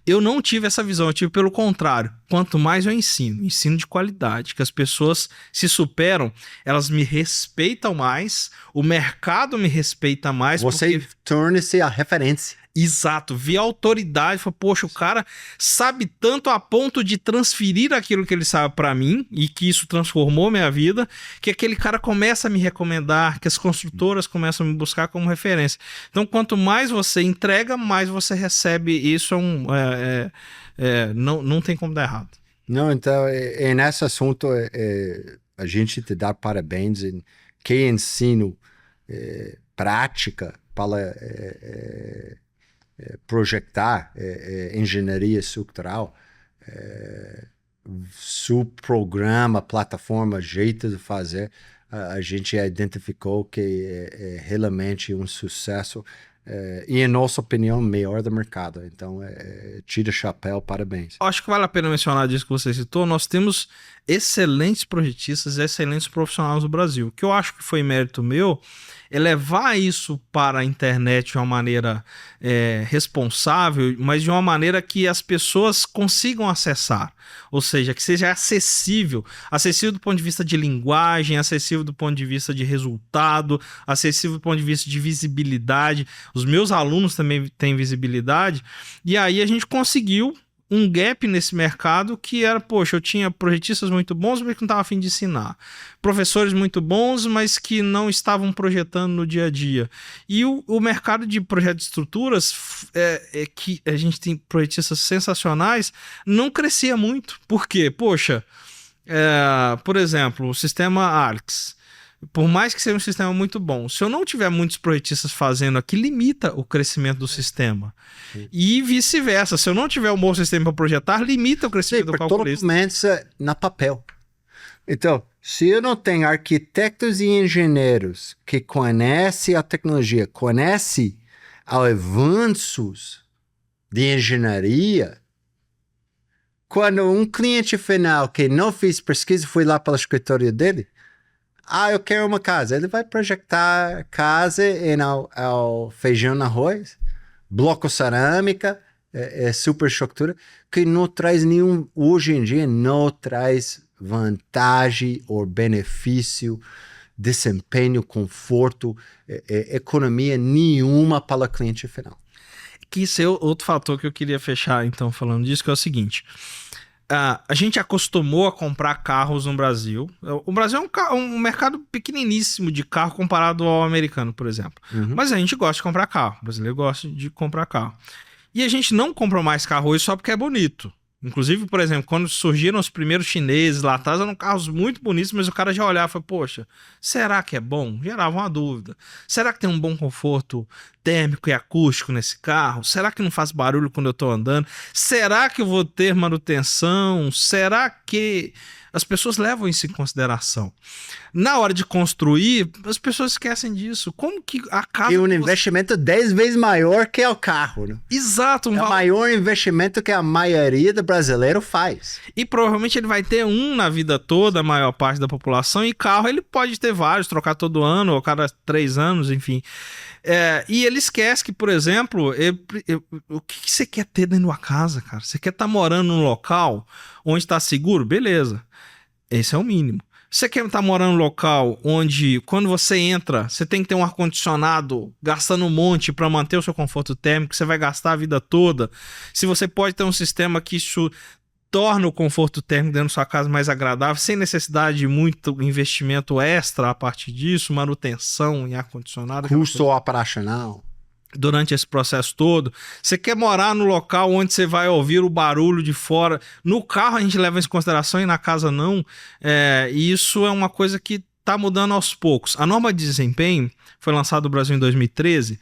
Eu não tive essa visão, eu tive pelo contrário. Quanto mais eu ensino de qualidade, que as pessoas se superam, elas me respeitam mais, o mercado me respeita mais. Você torna-se a referência. Exato, vi a autoridade, falei, poxa, o cara sabe tanto a ponto de transferir aquilo que ele sabe para mim, e que isso transformou minha vida, que aquele cara começa a me recomendar, que as construtoras começam a me buscar como referência. Então, quanto mais você entrega, mais você recebe. Isso não tem como dar errado. Não, então, nesse assunto, a gente te dá parabéns em que ensino prática para projetar engenharia estrutural, seu programa, plataforma, jeito de fazer, a gente identificou que é realmente um sucesso e, em nossa opinião, melhor do mercado. Então, tira chapéu, parabéns. Acho que vale a pena mencionar disso que você citou. Nós temos excelentes projetistas, excelentes profissionais no Brasil. O que eu acho que foi mérito meu é levar isso para a internet de uma maneira responsável, mas de uma maneira que as pessoas consigam acessar. Ou seja, que seja acessível do ponto de vista de linguagem, acessível do ponto de vista de resultado, acessível do ponto de vista de visibilidade. Os meus alunos também têm visibilidade, e aí a gente conseguiu um gap nesse mercado que era, poxa, eu tinha projetistas muito bons, mas que não estava a fim de ensinar. Professores muito bons, mas que não estavam projetando no dia a dia. E o mercado de projetos de estruturas, que a gente tem projetistas sensacionais, não crescia muito. Por quê? Poxa, por exemplo, o sistema ARCS, por mais que seja um sistema muito bom, se eu não tiver muitos projetistas fazendo aqui, limita o crescimento do sistema. E vice-versa, se eu não tiver um bom sistema para projetar, limita o crescimento do calculista. Tudo começa na papel. Então, se eu não tenho arquitetos e engenheiros que conhecem a tecnologia, conhecem os avanços de engenharia, quando um cliente final que não fez pesquisa foi lá para o escritório dele, eu quero uma casa. Ele vai projetar casa em feijão no arroz, bloco cerâmica, superestrutura, que não traz nenhum, hoje em dia, não traz vantagem ou benefício, desempenho, conforto, economia nenhuma para o cliente final. Que isso é outro fator que eu queria fechar, então, falando disso, que é o seguinte. A gente acostumou a comprar carros no Brasil. O Brasil é um mercado pequeniníssimo de carro comparado ao americano, por exemplo. Uhum. Mas a gente gosta de comprar carro. O brasileiro gosta de comprar carro. E a gente não compra mais carro hoje só porque é bonito. Inclusive, por exemplo, quando surgiram os primeiros chineses lá atrás, eram carros muito bonitos, mas o cara já olhava e falava, poxa, será que é bom? Gerava uma dúvida. Será que tem um bom conforto térmico e acústico nesse carro? Será que não faz barulho quando eu tô andando? Será que eu vou ter manutenção? Será que... As pessoas levam isso em consideração. Na hora de construir, as pessoas esquecem disso. Como que a casa... E um investimento 10 vezes maior que é o carro, né? Exato. É o maior investimento que a maioria do brasileiro faz. E provavelmente ele vai ter um na vida toda, a maior parte da população, e carro ele pode ter vários, trocar todo ano, ou cada 3 anos, enfim. E ele esquece que, por exemplo, o que você quer ter dentro da casa, cara? Você quer estar morando num local onde está seguro? Beleza. Esse é o mínimo. Você quer estar morando num local onde, quando você entra, você tem que ter um ar-condicionado gastando um monte para manter o seu conforto térmico, você vai gastar a vida toda. Se você pode ter um sistema que isso torna o conforto térmico dentro da sua casa mais agradável, sem necessidade de muito investimento extra a partir disso, manutenção em ar-condicionado. Custo operacional. Durante esse processo todo, você quer morar no local onde você vai ouvir o barulho de fora. No carro a gente leva isso em consideração e na casa não. E isso é uma coisa que está mudando aos poucos. A norma de desempenho foi lançada no Brasil em 2013.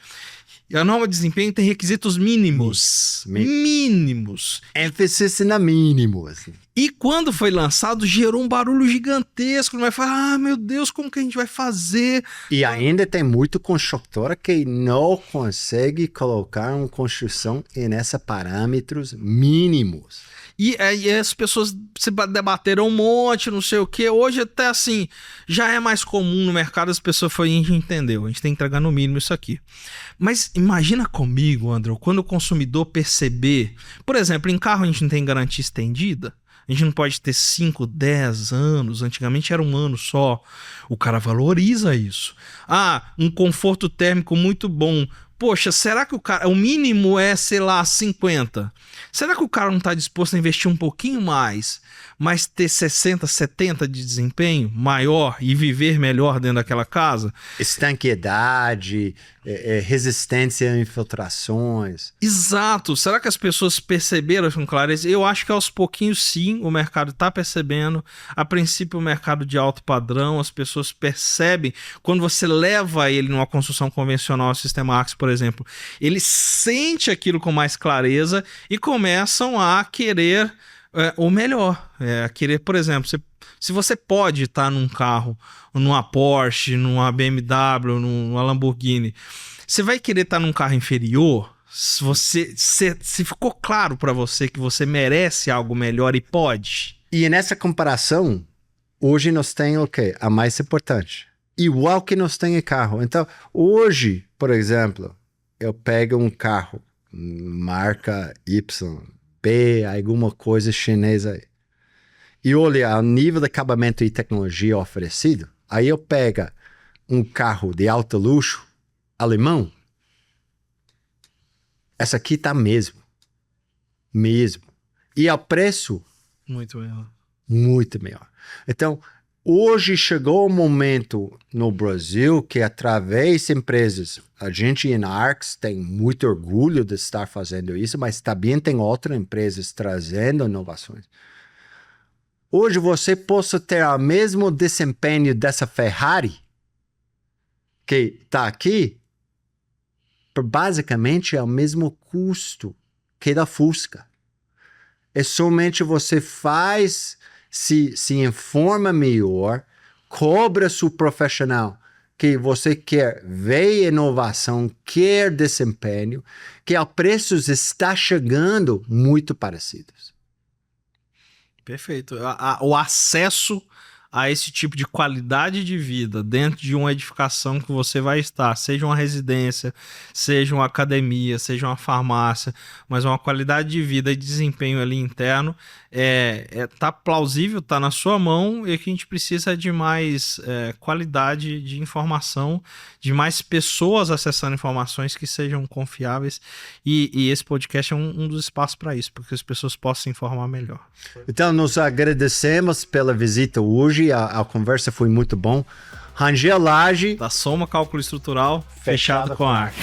E a norma de desempenho tem requisitos mínimos. Mínimos. Ênfase na mínimo, assim. E quando foi lançado, gerou um barulho gigantesco. Vai falar, meu Deus, como que a gente vai fazer? E ainda tem muito construtora que não consegue colocar uma construção nesses parâmetros mínimos. E as pessoas se debateram um monte, não sei o que. Hoje até assim, já é mais comum no mercado, as pessoas falam, a gente entendeu, a gente tem que entregar no mínimo isso aqui. Mas imagina comigo, André, quando o consumidor perceber, por exemplo, em carro a gente não tem garantia estendida, a gente não pode ter 5, 10 anos, antigamente era 1 ano só. O cara valoriza isso. Um conforto térmico muito bom. Poxa, será que o mínimo é, sei lá, 50? Será que o cara não está disposto a investir um pouquinho mais, mas ter 60, 70 de desempenho maior e viver melhor dentro daquela casa? Estanqueidade, resistência a infiltrações. Exato. Será que as pessoas perceberam com clareza? Eu acho que aos pouquinhos sim, o mercado está percebendo. A princípio, o mercado de alto padrão, as pessoas percebem. Quando você leva ele numa construção convencional, o sistema AXE, por exemplo, ele sente aquilo com mais clareza e começam a querer o melhor. A querer, por exemplo, se você pode estar num carro, numa Porsche, numa BMW, numa Lamborghini, você vai querer estar num carro inferior? Se ficou claro para você que você merece algo melhor e pode? E nessa comparação, hoje nós temos o quê? A mais importante. Igual que nós temos carro. Então, hoje, por exemplo, eu pego um carro, marca Y, B, alguma coisa chinesa aí, e olha o nível de acabamento e tecnologia oferecido, aí eu pego um carro de alto luxo alemão, essa aqui tá mesmo. E ao preço muito melhor. Então, hoje chegou o momento no Brasil que, através de empresas, a gente em ARCS tem muito orgulho de estar fazendo isso, mas também tem outras empresas trazendo inovações. hoje você possa ter o mesmo desempenho dessa Ferrari que está aqui, basicamente é o mesmo custo que da Fusca. É somente você se informa melhor, cobra seu profissional que você quer ver inovação, quer desempenho, que os preços estão chegando muito parecidos. Perfeito. O acesso a esse tipo de qualidade de vida dentro de uma edificação que você vai estar, seja uma residência, seja uma academia, seja uma farmácia, mas uma qualidade de vida e desempenho ali interno, tá plausível, tá na sua mão, e que a gente precisa de mais qualidade de informação, de mais pessoas acessando informações que sejam confiáveis, e esse podcast é um dos espaços para isso, porque as pessoas possam se informar melhor. Então, nós agradecemos pela visita hoje. A conversa foi muito bom. Rangel Lage. Da Soma Cálculo Estrutural, fechado com a arte.